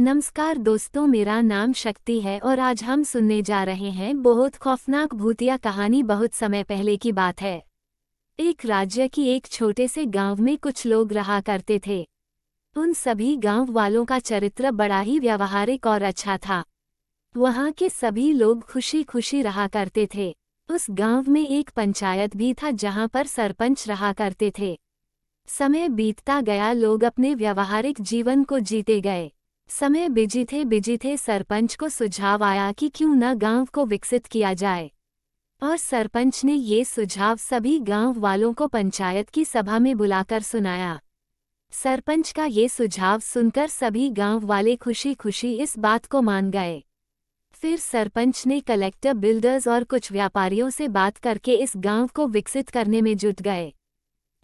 नमस्कार दोस्तों, मेरा नाम शक्ति है और आज हम सुनने जा रहे हैं बहुत खौफनाक भूतिया कहानी। बहुत समय पहले की बात है। एक राज्य की एक छोटे से गांव में कुछ लोग रहा करते थे। उन सभी गांव वालों का चरित्र बड़ा ही व्यावहारिक और अच्छा था। वहां के सभी लोग खुशी खुशी रहा करते थे। उस गांव में एक पंचायत भी था जहां पर सरपंच रहा करते थे। समय बीतता गया, लोग अपने व्यावहारिक जीवन को जीते गए। समय बिजी थे। सरपंच को सुझाव आया कि क्यों न गांव को विकसित किया जाए, और सरपंच ने ये सुझाव सभी गांव वालों को पंचायत की सभा में बुलाकर सुनाया। सरपंच का ये सुझाव सुनकर सभी गांव वाले खुशी खुशी इस बात को मान गए। फिर सरपंच ने कलेक्टर, बिल्डर्स और कुछ व्यापारियों से बात करके इस गांव को विकसित करने में जुट गए।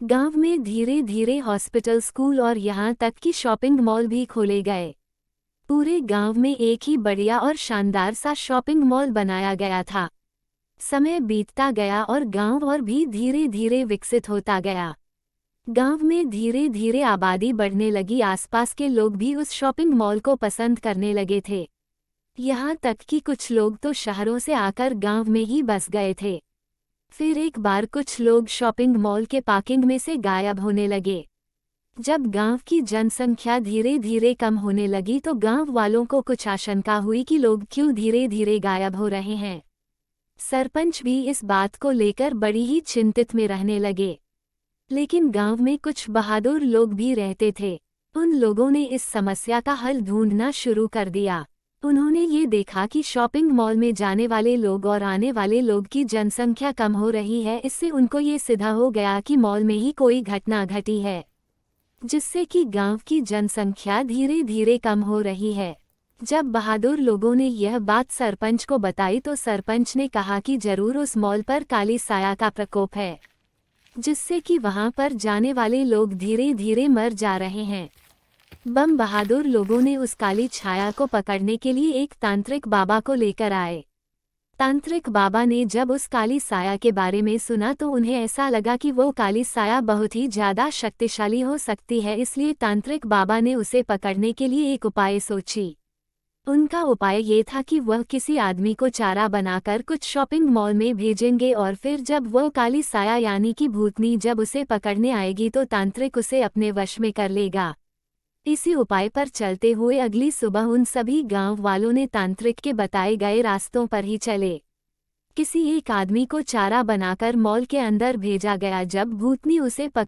गांव में धीरे धीरे हॉस्पिटल, स्कूल और यहाँ तक कि शॉपिंग मॉल भी खोले गए। पूरे गांव में एक ही बढ़िया और शानदार सा शॉपिंग मॉल बनाया गया था। समय बीतता गया और गांव और भी धीरे धीरे विकसित होता गया। गांव में धीरे धीरे आबादी बढ़ने लगी। आसपास के लोग भी उस शॉपिंग मॉल को पसंद करने लगे थे। यहाँ तक कि कुछ लोग तो शहरों से आकर गांव में ही बस गए थे। फिर एक बार कुछ लोग शॉपिंग मॉल के पार्किंग में से गायब होने लगे। जब गांव की जनसंख्या धीरे धीरे कम होने लगी तो गांव वालों को कुछ आशंका हुई कि लोग क्यों धीरे धीरे गायब हो रहे हैं। सरपंच भी इस बात को लेकर बड़ी ही चिंतित में रहने लगे। लेकिन गांव में कुछ बहादुर लोग भी रहते थे। उन लोगों ने इस समस्या का हल ढूंढना शुरू कर दिया। उन्होंने ये देखा कि शॉपिंग मॉल में जाने वाले लोग और आने वाले लोग की जनसंख्या कम हो रही है। इससे उनको ये सिद्ध हो गया कि मॉल में ही कोई घटना घटी है, जिससे कि गांव की जनसंख्या धीरे धीरे कम हो रही है। जब बहादुर लोगों ने यह बात सरपंच को बताई तो सरपंच ने कहा कि जरूर उस मॉल पर काली साया का प्रकोप है, जिससे कि वहां पर जाने वाले लोग धीरे धीरे मर जा रहे हैं। बहादुर लोगों ने उस काली छाया को पकड़ने के लिए एक तांत्रिक बाबा को लेकर आए। तांत्रिक बाबा ने जब उस काली साया के बारे में सुना तो उन्हें ऐसा लगा कि वो काली साया बहुत ही ज्यादा शक्तिशाली हो सकती है। इसलिए तांत्रिक बाबा ने उसे पकड़ने के लिए एक उपाय सोची। उनका उपाय ये था कि वह किसी आदमी को चारा बनाकर कुछ शॉपिंग मॉल में भेजेंगे, और फिर जब वह काली साया यानी कि भूतनी जब उसे पकड़ने आएगी तो तांत्रिक उसे अपने वश में कर लेगा। इसी उपाय पर चलते हुए अगली सुबह उन सभी गांव वालों ने तांत्रिक के बताए गए रास्तों पर ही चले। किसी एक आदमी को चारा बनाकर मॉल के अंदर भेजा गया। जब भूतनी उसे